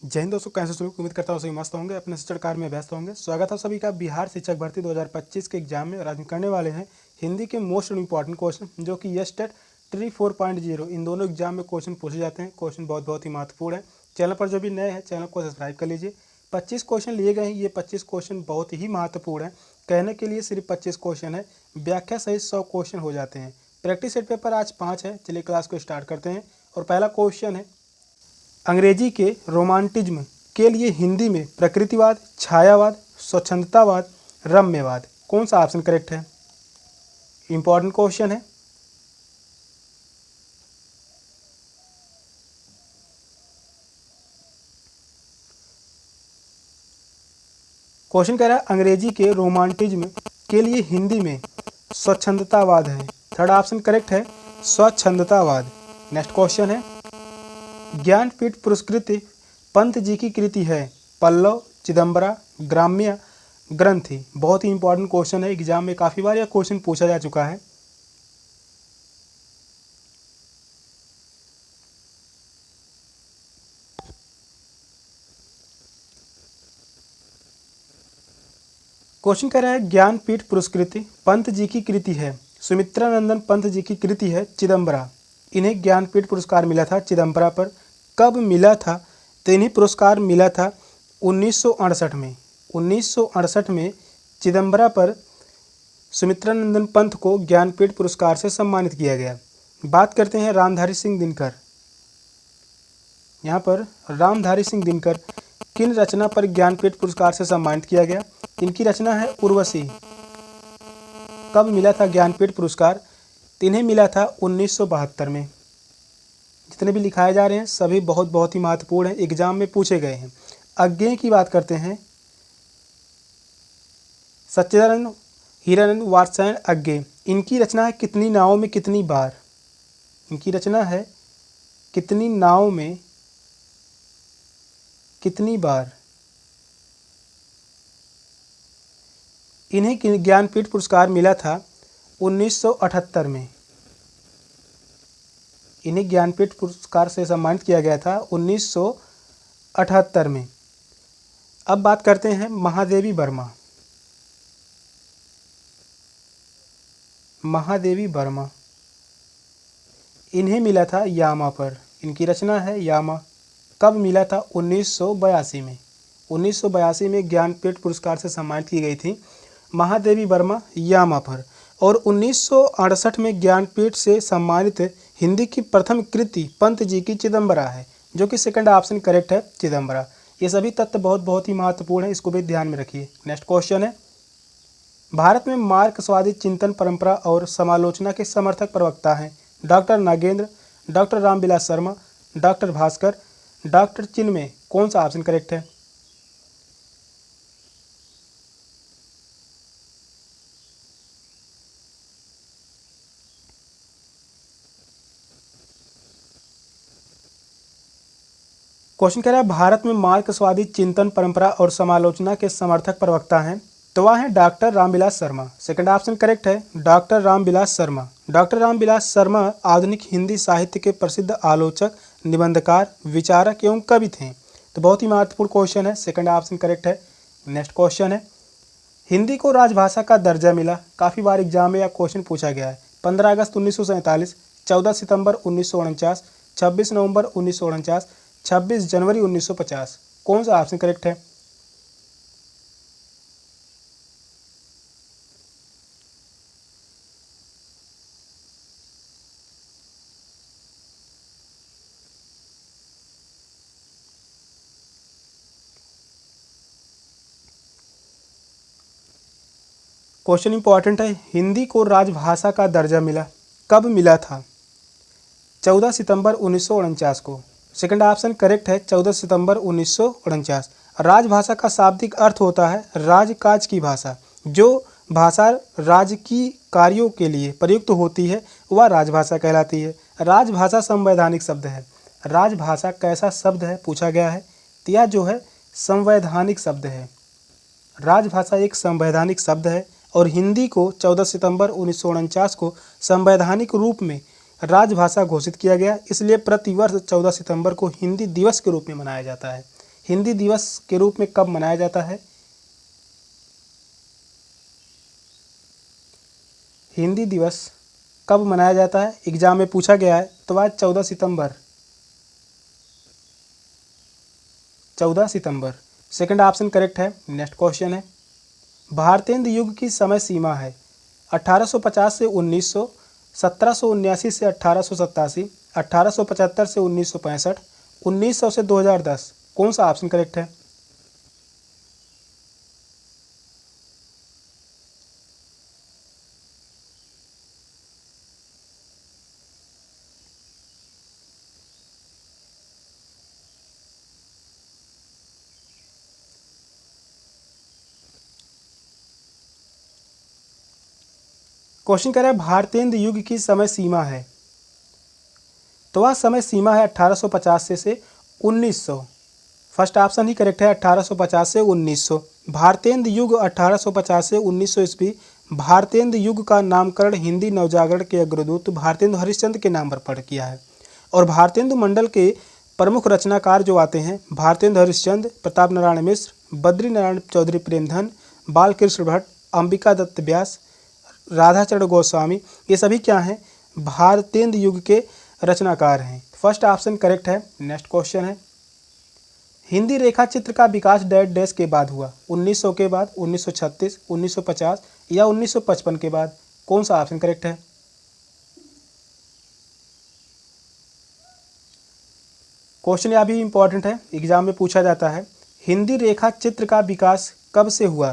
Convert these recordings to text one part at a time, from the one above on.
जय हिंद दोस्तों, कैसे शुरू उम्मीद करता हूँ सभी मस्त होंगे, अपने शिक्षण कार्य में व्यस्त होंगे। स्वागत है सभी का बिहार शिक्षक भर्ती 2025 के एग्जाम में। और आज हम करने वाले हैं हिंदी के मोस्ट इंपॉर्टेंट क्वेश्चन, जो कि यस टेट ट्री 4.0 इन दोनों एग्जाम में क्वेश्चन पूछे जाते हैं। क्वेश्चन बहुत ही महत्वपूर्ण है। चैनल पर जो भी नए हैं चैनल को सब्सक्राइब कर लीजिए। 25 क्वेश्चन लिए गए हैं। ये 25 क्वेश्चन बहुत ही महत्वपूर्ण है। कहने के लिए सिर्फ 25 क्वेश्चन है, व्याख्या सहित 100 क्वेश्चन हो जाते हैं। प्रैक्टिस सेट पेपर आज 5 है। चलिए क्लास को स्टार्ट करते हैं। और पहला क्वेश्चन है, अंग्रेजी के रोमांटिज्म के लिए हिंदी में प्रकृतिवाद, छायावाद, स्वच्छंदतावाद, रम्यवाद, कौन सा ऑप्शन करेक्ट है? इंपॉर्टेंट क्वेश्चन है। क्वेश्चन कह रहा है अंग्रेजी के रोमांटिज्म के लिए हिंदी में स्वच्छंदतावाद है। थर्ड ऑप्शन करेक्ट है, स्वच्छंदतावाद। नेक्स्ट क्वेश्चन है, ज्ञानपीठ पुरस्कृत पंत जी की कृति है पल्लव, चिदंबरा, ग्राम्य, ग्रंथि। बहुत ही इंपॉर्टेंट क्वेश्चन है। एग्जाम में काफ़ी बार यह क्वेश्चन पूछा जा चुका है। क्वेश्चन कह रहा है ज्ञानपीठ पुरस्कृत पंत जी की कृति है। सुमित्रानंदन पंत जी की कृति है चिदंबरा। इन्हें ज्ञानपीठ पुरस्कार मिला था चिदंबरा पर। कब मिला था? तो इन्हें पुरस्कार मिला था 1968 में। 1968 में चिदंबरा पर सुमित्रानंदन पंत को ज्ञानपीठ पुरस्कार से सम्मानित किया गया। बात करते हैं रामधारी सिंह दिनकर। यहाँ पर रामधारी सिंह दिनकर किन रचना पर ज्ञानपीठ पुरस्कार से सम्मानित किया गया? इनकी रचना है उर्वशी। कब मिला था ज्ञानपीठ पुरस्कार? तो इन्हें मिला था 1972 में। जितने भी लिखाए जा रहे हैं सभी बहुत ही महत्वपूर्ण हैं, एग्जाम में पूछे गए हैं। अज्ञेय की बात करते हैं, सच्चिदानंद हीरानंद वात्स्यायन अज्ञेय। इनकी रचना है कितनी नावों में कितनी बार। इनकी रचना है कितनी नावों में कितनी बार। इन्हें ज्ञानपीठ पुरस्कार मिला था 1978 में। इन्हें ज्ञानपीठ पुरस्कार से सम्मानित किया गया था 1978 में। अब बात करते हैं महादेवी वर्मा। महादेवी वर्मा, इन्हें मिला था यामा पर। इनकी रचना है यामा। कब मिला था? 1982 में। 1982 में ज्ञानपीठ पुरस्कार से सम्मानित की गई थी महादेवी वर्मा यामा पर। और 1968 में ज्ञानपीठ से सम्मानित हिंदी की प्रथम कृति पंत जी की चिदंबरा है, जो कि सेकंड ऑप्शन करेक्ट है, चिदंबरा। ये सभी तथ्य बहुत ही महत्वपूर्ण है, इसको भी ध्यान में रखिए। नेक्स्ट क्वेश्चन है, भारत में मार्क्सवादी चिंतन परंपरा और समालोचना के समर्थक प्रवक्ता हैं doctor Nagendra, doctor Ramvilas Sharma, doctor Bhaskar, doctor Chinmay. कौन सा ऑप्शन करेक्ट है? क्वेश्चन कह रहा है भारत में मार्क्सवादी चिंतन परंपरा और समालोचना के समर्थक प्रवक्ता हैं, तो वह है doctor Ramvilas Sharma. Second option correct है, डॉक्टर रामविलास शर्मा। डॉक्टर रामविलास शर्मा आधुनिक हिंदी साहित्य के प्रसिद्ध आलोचक, निबंधकार, विचारक एवं कवि थे। तो बहुत ही महत्वपूर्ण क्वेश्चन है, सेकंड ऑप्शन करेक्ट है। नेक्स्ट क्वेश्चन है, हिंदी को राजभाषा का दर्जा मिला। काफ़ी बार एग्जाम में यह क्वेश्चन पूछा गया है। 15 अगस्त 1947, 14 सितंबर 1949, 26 नवंबर 1949, 26 जनवरी 1950। कौन सा ऑप्शन करेक्ट है? क्वेश्चन इंपॉर्टेंट है। हिंदी को राजभाषा का दर्जा मिला, कब मिला था? 14 सितंबर 1949 को। सेकंड ऑप्शन करेक्ट है, 14 सितंबर 1949। राजभाषा का शाब्दिक अर्थ होता है राजकाज की भाषा। जो भाषा राजकीय कार्यों के लिए प्रयुक्त होती है वह राजभाषा कहलाती है। राजभाषा संवैधानिक शब्द है। राजभाषा कैसा शब्द है पूछा गया है, तो यह जो है संवैधानिक शब्द है। राजभाषा एक संवैधानिक शब्द है और हिंदी को 14 सितंबर 1949 को संवैधानिक रूप में राजभाषा घोषित किया गया। इसलिए प्रतिवर्ष 14 सितंबर को हिंदी दिवस के रूप में मनाया जाता है। हिंदी दिवस के रूप में कब मनाया जाता है? हिंदी दिवस कब मनाया जाता है? एग्जाम में पूछा गया है। तो आज 14 सितंबर। 14 सितंबर सेकंड ऑप्शन करेक्ट है। नेक्स्ट क्वेश्चन है, भारतेंदु युग की समय सीमा है 1850 से 1900, 1779 से 1887, 1875 से 1965, 1900 से 2010। कौन सा ऑप्शन करेक्ट है? क्वेश्चन कह रहा है भारतेंदु युग की समय सीमा है, तो वह समय सीमा है 1850 से 1900। फर्स्ट ऑप्शन ही करेक्ट है, 1850 से 1900। भारतेंदु युग 1850 से 1900 ईस्वी। भारतेंदु युग का नामकरण हिंदी नवजागरण के अग्रदूत भारतेंदु हरिश्चंद्र के नाम पर किया है। और भारतेंदु मंडल के प्रमुख रचनाकार जो आते हैं, भारतेंदु हरिश्चंद्र, प्रताप नारायण मिश्र, बद्री नारायण चौधरी प्रेमधन, बालकृष्ण भट्ट, अंबिका दत्त व्यास, राधाचरण गोस्वामी, ये सभी क्या हैं? भारतेंदु युग के रचनाकार हैं। फर्स्ट ऑप्शन करेक्ट है। नेक्स्ट क्वेश्चन है, हिंदी रेखा चित्र का विकास डैश डैश के बाद हुआ? 1900 के बाद, 1936, 1950 या 1955 के बाद? कौन सा ऑप्शन करेक्ट है? क्वेश्चन यह भी इंपॉर्टेंट है, एग्जाम में पूछा जाता है। हिंदी रेखा चित्र का विकास कब से हुआ?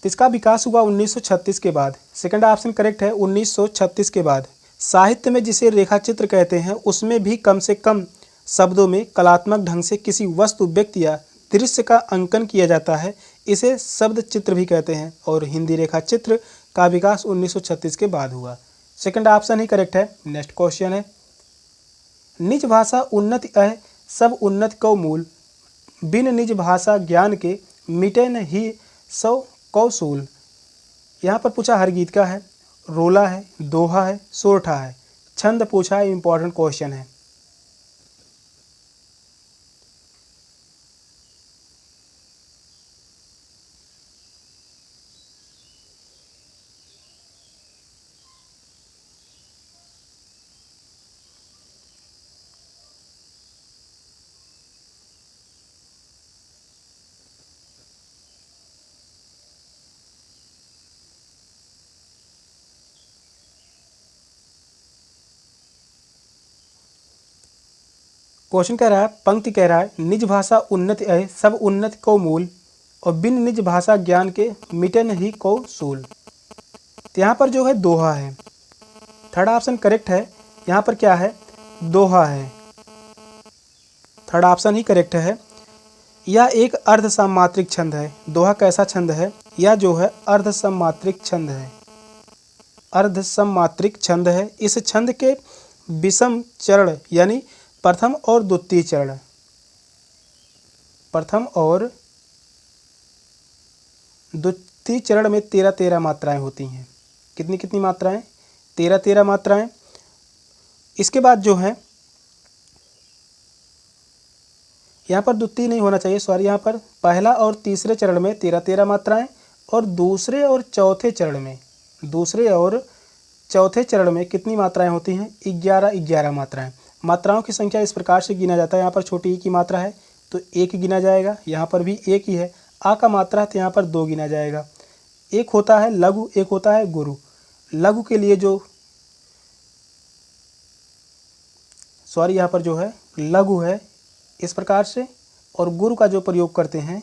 तो इसका विकास हुआ 1936 के बाद। सेकंड ऑप्शन करेक्ट है, 1936 के बाद। साहित्य में जिसे रेखा चित्र कहते हैं उसमें भी कम से कम शब्दों में कलात्मक ढंग से किसी वस्तु, व्यक्ति या दृश्य का अंकन किया जाता है, इसे शब्द चित्र भी कहते हैं। और हिंदी रेखा चित्र का विकास 1936 के बाद हुआ। सेकंड ऑप्शन ही करेक्ट है। नेक्स्ट क्वेश्चन है, निज भाषा उन्नति अह सब उन्नति को मूल, बिन निज भाषा ज्ञान के मिटे न ही सौ कौशूल। यहाँ पर पूछा हर गीत का है, रोला है, दोहा है, सोरठा है। छंद पूछा है, इंपॉर्टेंट क्वेश्चन है। क्वेश्चन कह रहा है, पंक्ति कह रहा है, निज भाषा उन्नति है सब उन्नति को मूल, और बिन निज भाषा ज्ञान के मिटे नहीं को सूल। तो यहाँ पर जो है दोहा है। थर्ड ऑप्शन करेक्ट है। यहाँ पर क्या है? दोहा है। थर्ड ऑप्शन ही करेक्ट है। यह एक अर्ध सममात्रिक छंद है। दोहा कैसा छंद है? यह जो है अर्ध सममात्रिक छंद है। अर्ध सममात्रिक छंद है। इस छंद के विषम चरण यानी प्रथम और द्वितीय चरण, प्रथम और द्वितीय चरण में 13-13 मात्राएं होती हैं। कितनी कितनी मात्राएं? 13-13 मात्राएं। इसके बाद जो है, यहाँ पर द्वितीय नहीं होना चाहिए, सॉरी, यहाँ पर पहला और तीसरे चरण में 13-13 मात्राएं, और दूसरे और चौथे चरण में कितनी मात्राएं होती हैं? 11-11 मात्राएं। मात्राओं की संख्या इस प्रकार से गिना जाता है। यहाँ पर छोटी ई की मात्रा है तो 1 गिना जाएगा, यहाँ पर भी 1 ही है। आ का मात्रा है तो यहाँ पर 2 गिना जाएगा। एक होता है लघु, एक होता है गुरु। लघु के लिए जो, सॉरी, यहाँ पर जो है लघु है इस प्रकार से, और गुरु का जो प्रयोग करते हैं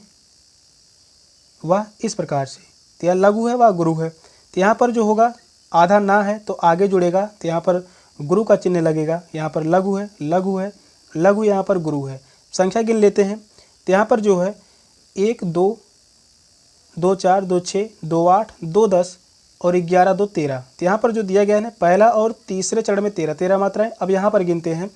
वह इस प्रकार से। तो यह लघु है, वह गुरु है। तो यहाँ पर जो होगा, आधा ना है तो आगे जुड़ेगा, तो यहाँ पर गुरु का चिन्ह लगेगा। यहाँ पर लघु है, लघु है, लघु, यहाँ पर गुरु है। संख्या गिन लेते हैं। तो यहाँ पर जो है 1 2 2 4 2 6 2 8 2 10 और 11 2 13। तो यहाँ पर जो दिया गया है ना, पहला और तीसरे चरण में 13-13 मात्राएं। अब यहाँ पर गिनते हैं।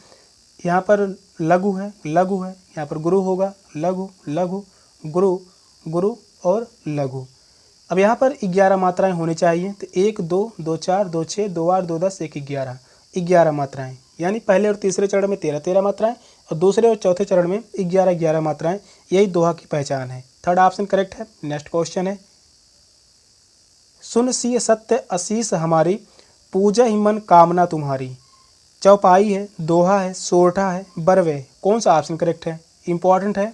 यहाँ पर लघु है, लघु है, यहाँ पर गुरु होगा, लघु, लघु, गुरु, गुरु और लघु। अब यहाँ पर 11 मात्राएं होनी चाहिए। तो 1 2 2 4 2 6 2 8 2 10 1 11 11 मात्राएं। यानी पहले और तीसरे चरण में 13-13 मात्राएं और दूसरे और चौथे चरण में 11-11 मात्राएं। यही दोहा की पहचान है। थर्ड ऑप्शन करेक्ट है। नेक्स्ट क्वेश्चन है, सुन सिय सत्य असीस हमारी, पूजा ही मन कामना तुम्हारी। चौपाई है, दोहा है, सोरठा है, बरवे, कौन सा ऑप्शन करेक्ट है? इंपॉर्टेंट है।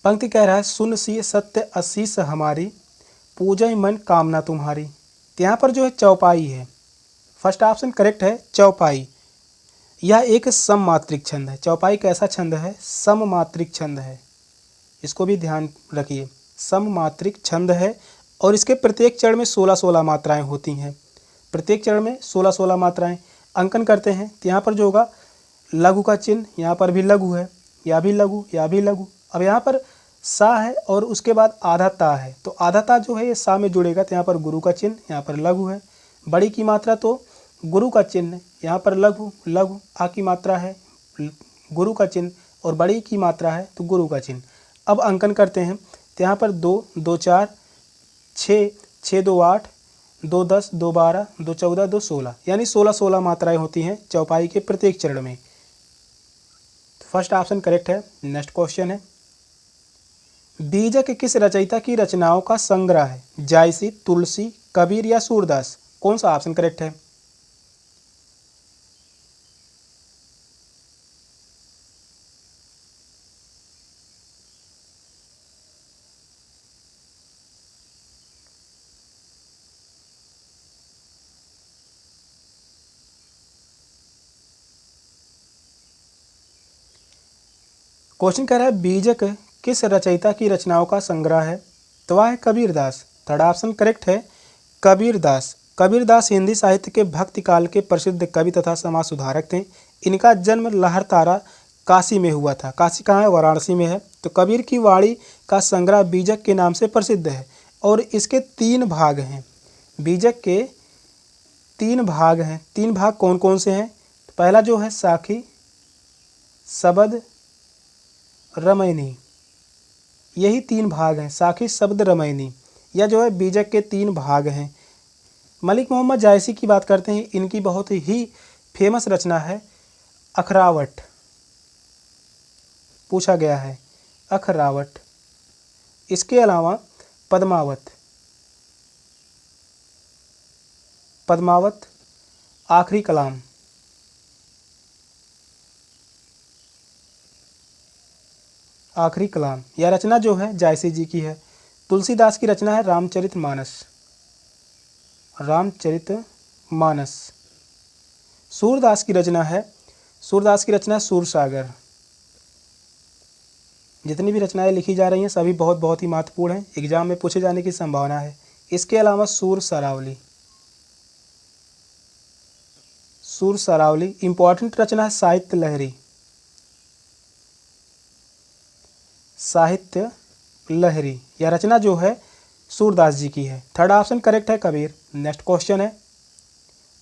पंक्ति कह रहा है, सुन सिय सत्य असीस हमारी, पूजा ही मन कामना तुम्हारी। तो यहाँ पर जो है चौपाई है। फर्स्ट ऑप्शन करेक्ट है, चौपाई। यह एक सममात्रिक छंद है। चौपाई कैसा छंद है? सममात्रिक छंद है। इसको भी ध्यान रखिए, सममात्रिक छंद है और इसके प्रत्येक चरण में 16-16 मात्राएं होती हैं। प्रत्येक चरण में 16-16 मात्राएं। अंकन करते हैं तो यहाँ पर जो होगा लघु का चिन्ह, यहाँ पर भी लघु है, या भी लघु, या भी लघु। अब यहाँ पर सा है और उसके बाद आधा ता है, तो आधा ता जो है ये सा में जुड़ेगा, तो यहाँ पर गुरु का चिन्ह, यहाँ पर लघु है। बड़ी की मात्रा तो गुरु का चिन्ह, यहाँ पर लघु, लघु। आ की मात्रा है गुरु का चिन्ह और बड़ी की मात्रा है तो गुरु का चिन्ह। अब अंकन करते हैं तो यहाँ पर 2, 2 4, 6, 6 2 8, 2 10, 2 12, 2 14, 2 16, यानी 16-16 मात्राएं होती हैं चौपाई के प्रत्येक चरण में। फर्स्ट ऑप्शन करेक्ट है। नेक्स्ट क्वेश्चन है, बीजक किस रचयिता की रचनाओं का संग्रह है? जायसी, तुलसी, कबीर या सूरदास, कौन सा ऑप्शन करेक्ट है? क्वेश्चन कह रहा है बीजक किस रचयिता की रचनाओं का संग्रह है? तो वह है कबीरदास। थर्ड ऑप्शन करेक्ट है, कबीरदास। कबीरदास हिंदी साहित्य के भक्ति काल के प्रसिद्ध कवि तथा समाज सुधारक थे। इनका जन्म लहरतारा काशी में हुआ था। काशी कहाँ है? वाराणसी में है। तो कबीर की वाणी का संग्रह बीजक के नाम से प्रसिद्ध है और इसके 3 भाग हैं। बीजक के 3 भाग हैं। 3 भाग कौन कौन से हैं? तो पहला जो है साखी, शब्द, रमैनी, यही 3 भाग हैं। साखी, शब्द, रमैनी, यह जो है बीजक के 3 भाग हैं। मलिक मोहम्मद जायसी की बात करते हैं, इनकी बहुत ही फेमस रचना है अखरावट। पूछा गया है अखरावट। इसके अलावा पद्मावत, पद्मावत, आखिरी कलाम, आखिरी कलाम, यह रचना जो है जायसी जी की है। तुलसीदास की रचना है रामचरितमानस, रामचरितमानस। सूरदास की रचना है, सूरदास की रचना है सूरसागर। जितनी भी रचनाएं लिखी जा रही हैं सभी बहुत बहुत ही महत्वपूर्ण हैं, एग्जाम में पूछे जाने की संभावना है। इसके अलावा सूर सरावली, सूर सरावली इंपॉर्टेंट रचना है साहित्य लहरी, साहित्य लहरी, यह रचना जो है सूरदास जी की है। थर्ड ऑप्शन करेक्ट है, कबीर। नेक्स्ट क्वेश्चन है,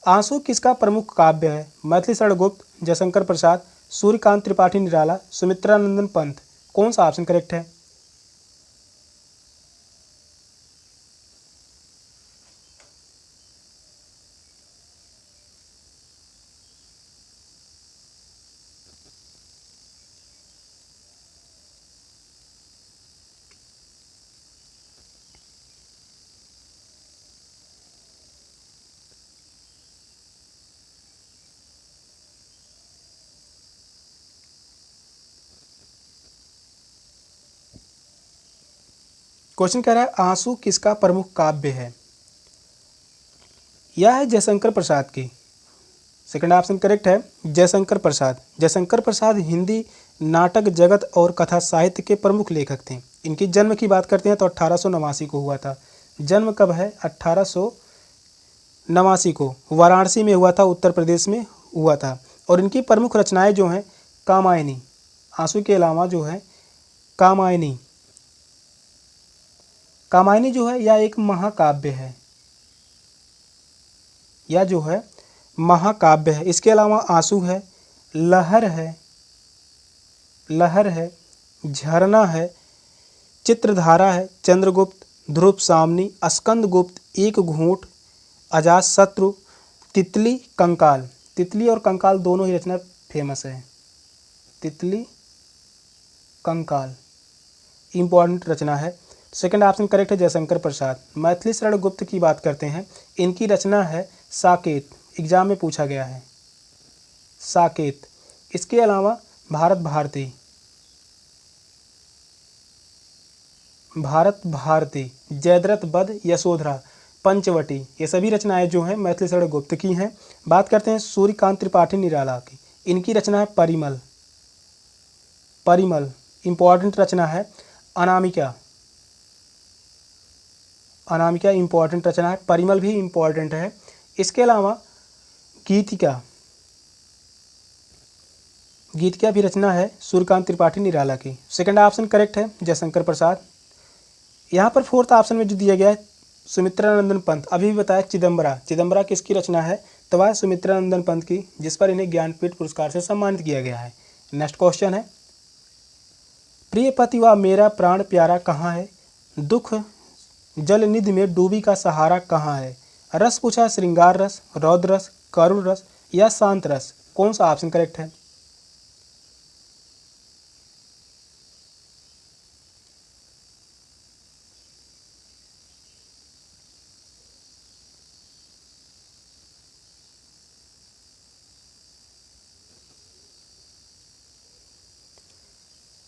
आंसू किसका प्रमुख काव्य है? मैथिली शरण गुप्त, जयशंकर प्रसाद, सूर्यकांत त्रिपाठी निराला, सुमित्रानंदन पंत, कौन सा ऑप्शन करेक्ट है? क्वेश्चन कह रहा है आंसू किसका प्रमुख काव्य है? यह है जयशंकर प्रसाद की। सेकंड ऑप्शन करेक्ट है, जयशंकर प्रसाद। जयशंकर प्रसाद हिंदी नाटक जगत और कथा साहित्य के प्रमुख लेखक थे। इनकी जन्म की बात करते हैं तो 1889 को हुआ था। जन्म कब है? 1889 को वाराणसी में हुआ था, उत्तर प्रदेश में हुआ था। और इनकी प्रमुख रचनाएं जो हैं कामायनी, आंसू के अलावा जो है कामायनी, कामायनी जो है यह एक महाकाव्य है, यह जो है महाकाव्य है। इसके अलावा आंसू है, लहर है, लहर है, झरना है, चित्रधारा है, चंद्रगुप्त, ध्रुव सामनी, स्कंदगुप्त, एक घूंट, अजातशत्रु, तितली, कंकाल। तितली और कंकाल दोनों ही रचना फेमस है। तितली, कंकाल इंपॉर्टेंट रचना है। सेकंड ऑप्शन करेक्ट है, जयशंकर प्रसाद। मैथिली शरण गुप्त की बात करते हैं, इनकी रचना है साकेत, एग्जाम में पूछा गया है साकेत। इसके अलावा भारत भारती, भारत भारती, जयद्रथ वध, यशोधरा, पंचवटी, ये सभी रचनाएं जो हैं मैथिली शरण गुप्त की हैं। बात करते हैं सूर्यकांत त्रिपाठी निराला की, इनकी रचना है परिमल, परिमल इंपॉर्टेंट रचना है। अनामिका, अनामिका इंपॉर्टेंट रचना है, परिमल भी इंपॉर्टेंट है। इसके अलावा गीतिका, गीतिका भी रचना है सूर्यकांत त्रिपाठी निराला की। सेकंड ऑप्शन करेक्ट है, जयशंकर प्रसाद। यहाँ पर फोर्थ ऑप्शन में जो दिया गया है सुमित्रानंदन पंत, अभी भी बताया चिदम्बरा, चिदम्बरा किसकी रचना है? तो वह सुमित्रानंदन पंत की, जिस पर इन्हें ज्ञानपीठ पुरस्कार से सम्मानित किया गया है। नेक्स्ट क्वेश्चन है, प्रिय पति व मेरा प्राण प्यारा कहाँ है, दुख जल निधि में डूबी का सहारा कहाँ है। रस पूछा, श्रृंगार रस, रौद्र रस, करुण रस या शांत रस, कौन सा ऑप्शन करेक्ट है?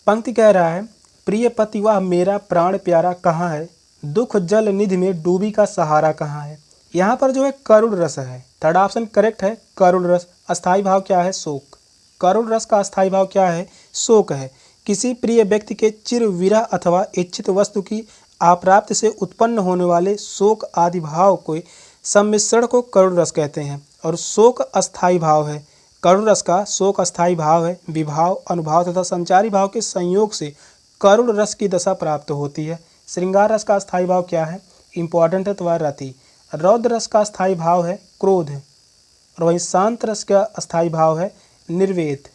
पंक्ति कह रहा है, प्रिय पति वह मेरा प्राण प्यारा कहाँ है, दुख जल निधि में डूबी का सहारा कहाँ है। यहाँ पर जो है करुण रस है, थर्ड ऑप्शन करेक्ट है, करुण रस। अस्थाई भाव क्या है? शोक। करुण रस का अस्थाई भाव क्या है? शोक है। किसी प्रिय व्यक्ति के चिर विरह अथवा इच्छित वस्तु की अप्राप्ति से उत्पन्न होने वाले शोक आदि भाव के सम्मिश्रण को करुण रस कहते हैं, और शोक अस्थाई भाव है। करुण रस का शोक अस्थाई भाव है। विभाव, अनुभाव तथा संचारी भाव के संयोग से करुण रस की दशा प्राप्त होती है। श्रृंगार रस का स्थायी भाव क्या है? इंपॉर्टेंट है, तो वह रति। रौद्र रस का स्थायी भाव है क्रोध, और वहीं शांत रस का स्थायी भाव है निर्वेद।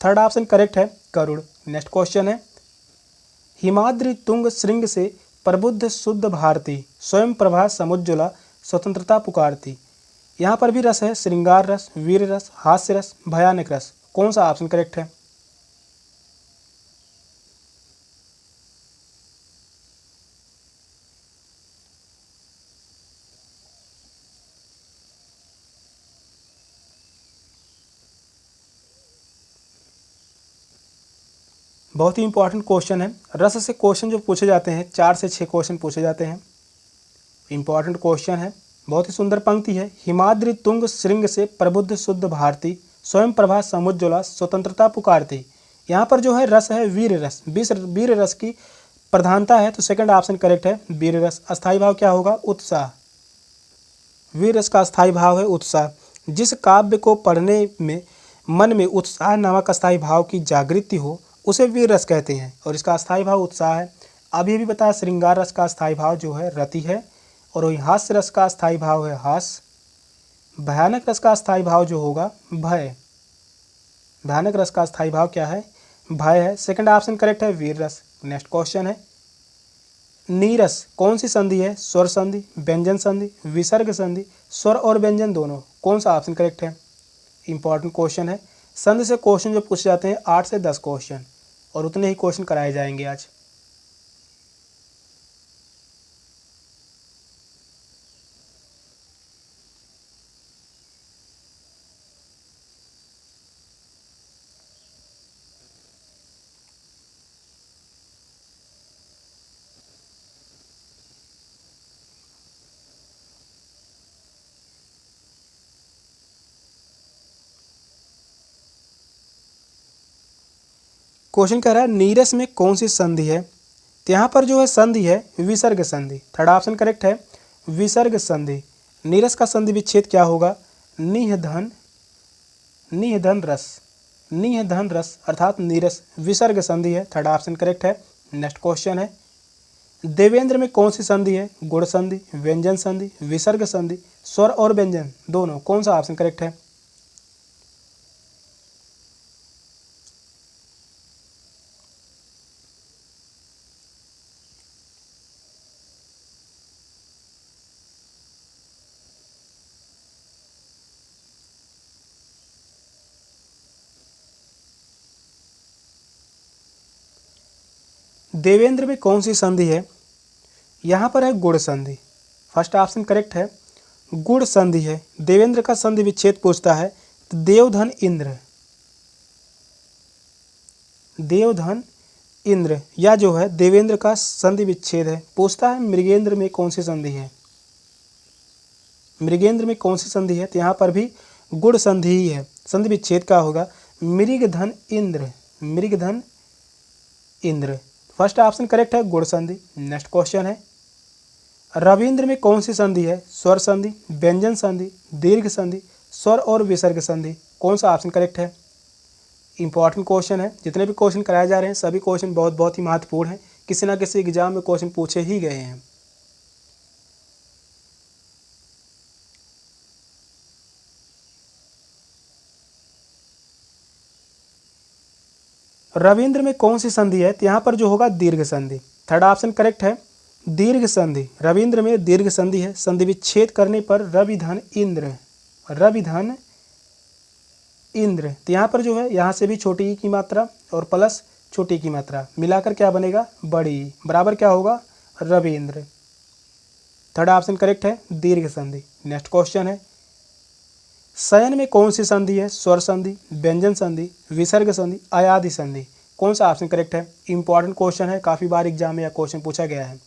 थर्ड ऑप्शन करेक्ट है, करुण। नेक्स्ट क्वेश्चन है, हिमाद्रि तुंग श्रृंग से प्रबुद्ध शुद्ध भारती, स्वयं प्रभा समुज्ज्वला स्वतंत्रता पुकारती। यहाँ पर भी रस है, श्रृंगार रस, वीर रस, हास्य रस, भयानक रस, कौन सा ऑप्शन करेक्ट है? बहुत ही इंपॉर्टेंट क्वेश्चन है। रस से क्वेश्चन जो पूछे जाते हैं 4 से 6 क्वेश्चन पूछे जाते हैं। इंपॉर्टेंट क्वेश्चन है, बहुत ही सुंदर पंक्ति है। हिमाद्रि तुंग श्रृंग से प्रबुद्ध शुद्ध भारती, स्वयं प्रभा समुज्ज्वला स्वतंत्रता पुकारती। यहाँ पर जो है रस है वीर रस, वीर रस की प्रधानता है, तो सेकंड ऑप्शन करेक्ट है, वीर रस। अस्थाई भाव क्या होगा? उत्साह। वीर रस का अस्थाई भाव है उत्साह। जिस काव्य को पढ़ने में मन में उत्साह नामक अस्थाई भाव की जागृति हो उसे वीर रस कहते हैं, और इसका अस्थाई भाव उत्साह है। अभी भी बताया श्रृंगार रस का अस्थाई भाव जो है रति है, और वही हास्य रस का अस्थाई भाव है हास। भयानक रस का अस्थाई भाव जो होगा भय। भयानक रस का अस्थाई भाव क्या है? भय है। सेकंड ऑप्शन करेक्ट है, वीर रस। नेक्स्ट क्वेश्चन है, नीरस कौन सी संधि है? स्वर संधि, व्यंजन संधि, विसर्ग संधि, स्वर और व्यंजन दोनों, कौन सा ऑप्शन करेक्ट है? इंपॉर्टेंट क्वेश्चन है। संधि से क्वेश्चन जो पूछे जाते हैं 8 से 10 क्वेश्चन, और उतने ही क्वेश्चन कराए जाएंगे आज। क्वेश्चन कह रहा है नीरस में कौन सी संधि है? तो यहाँ पर जो है संधि है विसर्ग संधि। थर्ड ऑप्शन करेक्ट है, विसर्ग संधि। नीरस का संधि विच्छेद क्या होगा? निह धन निह धन रस, निह धन रस अर्थात नीरस, विसर्ग संधि है। थर्ड ऑप्शन करेक्ट है। नेक्स्ट क्वेश्चन है, देवेंद्र में कौन सी संधि है? गुण संधि, व्यंजन संधि, विसर्ग संधि, स्वर और व्यंजन दोनों, कौन सा ऑप्शन करेक्ट है? देवेंद्र में कौन सी संधि है? यहाँ पर है गुण संधि। फर्स्ट ऑप्शन करेक्ट है, गुण संधि है। देवेंद्र का संधि विच्छेद पूछता है तो देवधन इंद्र, देवधन इंद्र या जो है देवेंद्र का संधि विच्छेद है। पूछता है मृगेंद्र में कौन सी संधि है? मृगेंद्र में कौन सी संधि है? तो यहाँ पर भी गुण संधि ही है। संधि विच्छेद का होगा मृगधन इंद्र, मृगधन इंद्र। फर्स्ट ऑप्शन करेक्ट है, गुण संधि। नेक्स्ट क्वेश्चन है, रविंद्र में कौन सी संधि है? स्वर संधि, व्यंजन संधि, दीर्घ संधि, स्वर और विसर्ग संधि, कौन सा ऑप्शन करेक्ट है? इंपॉर्टेंट क्वेश्चन है। जितने भी क्वेश्चन कराए जा रहे हैं सभी क्वेश्चन बहुत ही महत्वपूर्ण हैं। किसी ना किसी एग्जाम में क्वेश्चन पूछे ही गए हैं। रविंद्र में कौन सी संधि है? तो यहाँ पर जो होगा दीर्घ संधि। थर्ड ऑप्शन करेक्ट है, दीर्घ संधि। रविंद्र में दीर्घ संधि है। संधि विच्छेद करने पर रविधन इंद्र, रविधन इंद्र। तो यहाँ पर जो है यहाँ से भी छोटी ई की मात्रा और प्लस छोटी ई की मात्रा मिलाकर क्या बनेगा? बड़ी ई, बराबर क्या होगा? रविंद्र। थर्ड ऑप्शन करेक्ट है, दीर्घ संधि। नेक्स्ट क्वेश्चन है, शयन में कौन सी संधि है? स्वर संधि, व्यंजन संधि, विसर्ग संधि, अयादि संधि, कौन सा ऑप्शन करेक्ट है? इंपॉर्टेंट क्वेश्चन है, काफ़ी बार एग्जाम में यह क्वेश्चन पूछा गया है।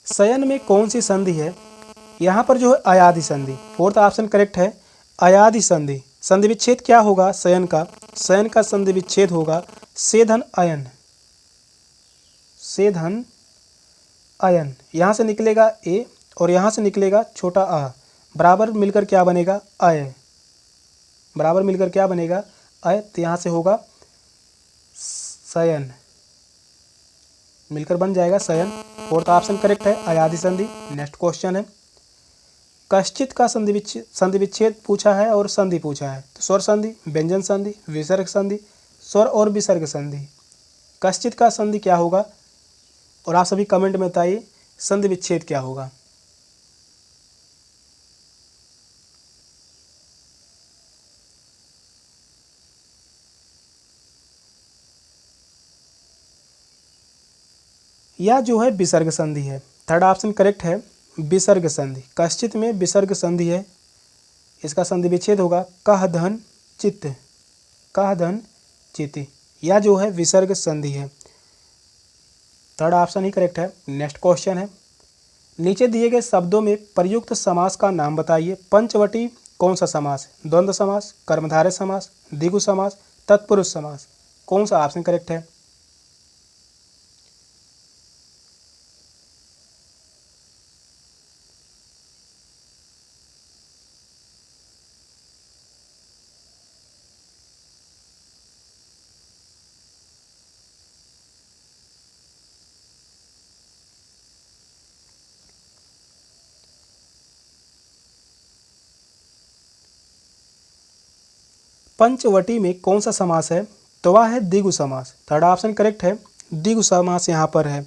शयन में कौन सी संधि है? यहाँ पर जो है अयादि संधि। फोर्थ ऑप्शन करेक्ट है, अयादि संधि। संधि विच्छेद क्या होगा शयन का? शयन का संधि विच्छेद होगा सेधन अयन, सेधन अयन। यहाँ से निकलेगा ए और यहाँ से निकलेगा छोटा आ, बराबर मिलकर क्या बनेगा? अय, बराबर मिलकर क्या बनेगा? अय। तो यहाँ से होगा शयन, मिलकर बन जाएगा शयन। फोर्थ ऑप्शन करेक्ट है, अयादि संधि। नेक्स्ट क्वेश्चन है, कश्चित का संधि विच्छेद पूछा है और संधि पूछा है। तो स्वर संधि, व्यंजन संधि, विसर्ग संधि, स्वर और विसर्ग संधि। कश्चित का संधि क्या होगा? और आप सभी कमेंट में बताइए संधि विच्छेद क्या होगा। यह जो है विसर्ग संधि है। थर्ड ऑप्शन करेक्ट है, विसर्ग संधि। कश्चित में विसर्ग संधि है। इसका संधि विच्छेद होगा कह धन चित्त, कह धन चिति। यह जो है विसर्ग संधि है। थर्ड ऑप्शन ही करेक्ट है। नेक्स्ट क्वेश्चन है, नीचे दिए गए शब्दों में प्रयुक्त समास का नाम बताइए। पंचवटी कौन सा समास है? द्वंद्व समास, कर्मधारय समास, द्विगु समास, तत्पुरुष समास, कौन सा ऑप्शन करेक्ट है? पंचवटी में कौन सा समास है? तो वह है द्विगु समास। थर्ड ऑप्शन करेक्ट है, द्विगु समास यहाँ पर है।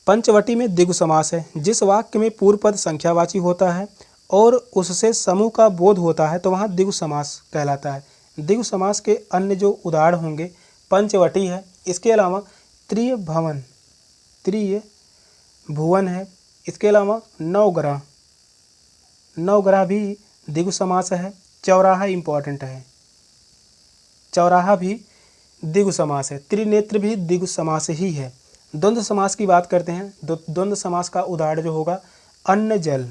पंचवटी में द्विगु समास है। जिस वाक्य में पूर्व पद संख्यावाची होता है और उससे समूह का बोध होता है तो वहाँ द्विगु समास कहलाता है। द्विगु समास के अन्य जो उदाहरण होंगे पंचवटी है, इसके अलावा त्रिय भवन, त्रिय भुवन है। इसके अलावा नवग्रह, नवग्रह भी द्विगु समास है। चौराहा इंपॉर्टेंट है, चौराहा भी द्विगु समास है। त्रिनेत्र भी द्विगु समास ही है। द्वंद्व समास की बात करते हैं। द्वंद्व समास का उदाहरण जो होगा अन्न जल,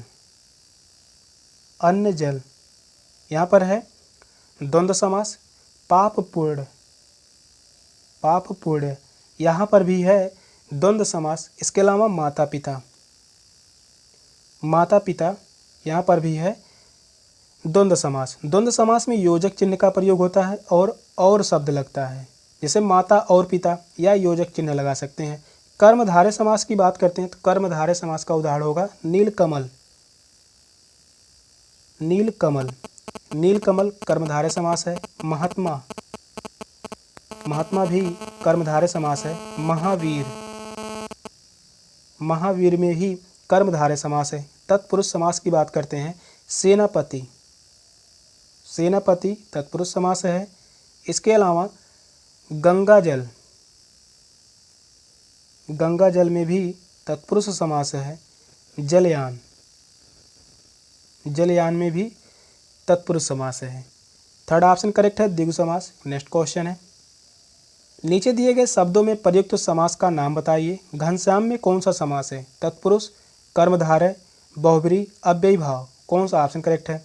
अन्न जल यहाँ पर है द्वंद्व समास। पाप पूर्ण, पाप पुण्य, यहाँ पर भी है द्वंद्व समास। इसके अलावा माता पिता, माता पिता, यहाँ पर भी है द्वंद्व समास। द्वंद्व समास में योजक चिन्ह का प्रयोग होता है और शब्द लगता है, जैसे माता और पिता, या योजक चिन्ह लगा सकते हैं। कर्मधारय समास की बात करते हैं तो कर्मधारय समास का उदाहरण होगा नीलकमल। नीलकमल, नीलकमल कर्मधारय समास है। महात्मा, महात्मा भी कर्मधारय समास है। महावीर, महावीर में ही कर्मधारय समास है। तत्पुरुष समास की बात करते हैं सेनापति, सेनापति तत्पुरुष समास है। इसके अलावा गंगा जल, गंगा जल में भी तत्पुरुष समास है। जलयान, जलयान में भी तत्पुरुष समास है। थर्ड ऑप्शन करेक्ट है, द्विगु समास। नेक्स्ट क्वेश्चन है, नीचे दिए गए शब्दों में प्रयुक्त समास का नाम बताइए। घनश्याम में कौन सा समास है? तत्पुरुष, कर्मधारय, बहुब्रीहि, अव्ययी भाव। कौन सा ऑप्शन करेक्ट है?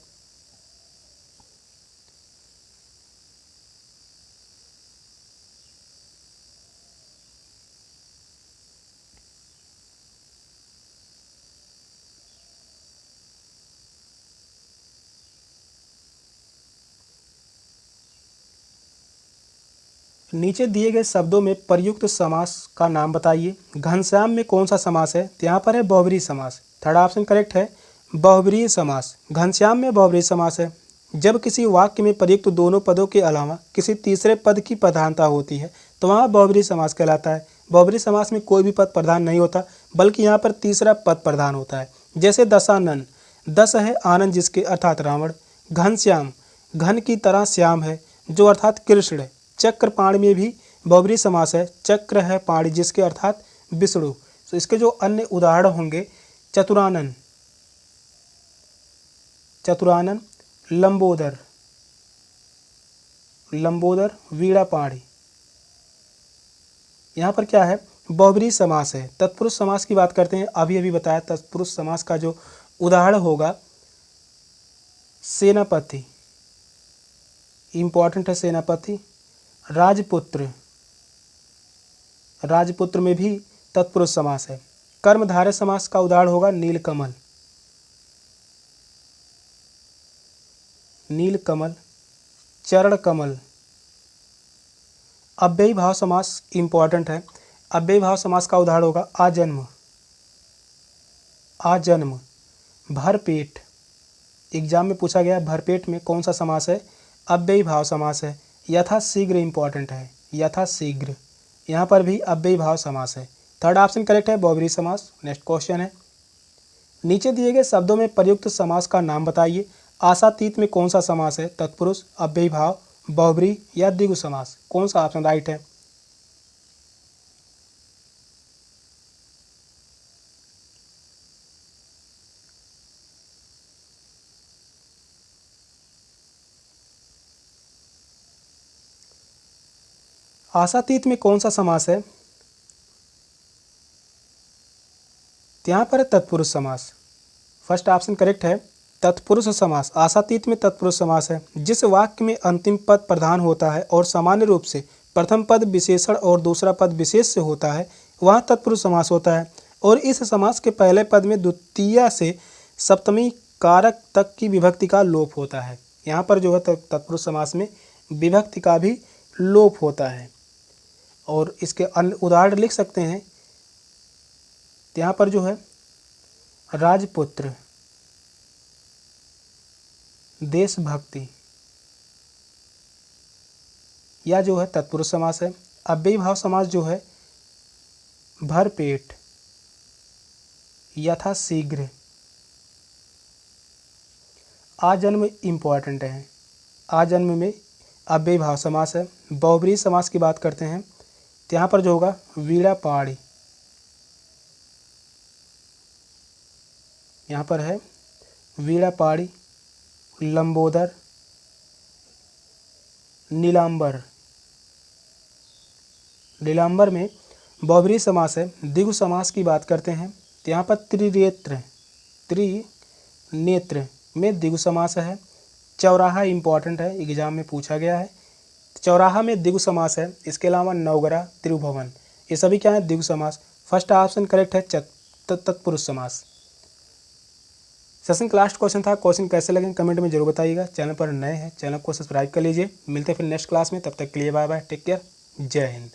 नीचे दिए गए शब्दों में प्रयुक्त समास का नाम बताइए। घनश्याम में कौन सा समास है? तो यहाँ पर है बहुब्रीहि समास। थर्ड ऑप्शन करेक्ट है, बहुब्रीहि समास। घनश्याम में बहुब्रीहि समास है। जब किसी वाक्य में प्रयुक्त दोनों पदों के अलावा किसी तीसरे पद की प्रधानता होती है तो वहाँ बहुब्रीहि समास कहलाता है। बहुब्रीहि समास में कोई भी पद प्रधान नहीं होता, बल्कि यहाँ पर तीसरा पद प्रधान होता है। जैसे दशानन, दश है आनंद जिसके अर्थात रावण। घनश्याम, घन की तरह श्याम है जो अर्थात कृष्ण। चक्रपाणि में भी बहुब्रीहि समास है। चक्र है पाणि जिसके अर्थात विष्णु। तो इसके जो अन्य उदाहरण होंगे चतुरानन, चतुरानन, लंबोदर, लंबोदर, वीणापाणि। यहाँ पर क्या है? बहुब्रीहि समास है। तत्पुरुष समास की बात करते हैं। अभी अभी बताया तत्पुरुष समास का जो उदाहरण होगा सेनापति, इंपॉर्टेंट है सेनापति। राजपुत्र, राजपुत्र में भी तत्पुरुष समास है। कर्मधारय समास का उदाहरण होगा नीलकमल, नीलकमल, चरण कमल। अव्ययी भाव समास इंपॉर्टेंट है। अव्ययी भाव समास का उदाहरण होगा आजन्म, आजन्म। भरपेट, एग्जाम में पूछा गया भरपेट में कौन सा समास है? अव्ययी भाव समास है। यथाशीघ्र इंपॉर्टेंट है, यथाशीघ्र, यहाँ पर भी अव्ययी भाव समास है। थर्ड ऑप्शन करेक्ट है, बहुब्रीहि समास। नेक्स्ट क्वेश्चन है, नीचे दिए गए शब्दों में प्रयुक्त समास का नाम बताइए। आशातीत में कौन सा समास है? तत्पुरुष, अव्ययी भाव, बहुब्रीहि या द्विगु समास। कौन सा ऑप्शन राइट है? आशातीत में कौन सा समास है? यहाँ पर है तत्पुरुष समास। फर्स्ट ऑप्शन करेक्ट है, तत्पुरुष समास। आशातीत में तत्पुरुष समास है। जिस वाक्य में अंतिम पद प्रधान होता है और सामान्य रूप से प्रथम पद विशेषण और दूसरा पद विशेष से होता है वह तत्पुरुष समास होता है। और इस समास के पहले पद में द्वितीया से सप्तमी कारक तक की विभक्ति का लोप होता है। यहाँ पर जो है तत्पुरुष समास में विभक्ति का भी लोप होता है। और इसके अन्य उदाहरण लिख सकते हैं। यहाँ पर जो है राजपुत्र, देशभक्ति, या जो है तत्पुरुष समास है। अव्ययी भाव समास जो है भरपेट, यथाशीघ्र, आजन्म इंपॉर्टेंट है। आजन्म में अव्ययी भाव समास है। बहुब्रीहि समास की बात करते हैं तो यहाँ पर जो होगा वीणापाणि, यहाँ पर है वीणापाणि, लंबोदर, नीलांबर। नीलांबर में बहुब्रीहि समास है। द्विगु समास की बात करते हैं तो यहाँ पर त्रिनेत्र, त्रिनेत्र में द्विगु समास है। चौराहा इंपॉर्टेंट है, एग्जाम में पूछा गया है। चौराहा में द्विगु समास है। इसके अलावा नवग्रह, त्रिभुवन, ये सभी क्या है? द्विगु समास। फर्स्ट ऑप्शन करेक्ट है तत्पुरुष समास। सेशन का लास्ट क्वेश्चन था। क्वेश्चन कैसे लगे कमेंट में जरूर बताइएगा। चैनल पर नए हैं, चैनल को सब्सक्राइब कर लीजिए। मिलते हैं फिर नेक्स्ट क्लास में, तब तक के लिए बाय बाय, टेक केयर, जय हिंद।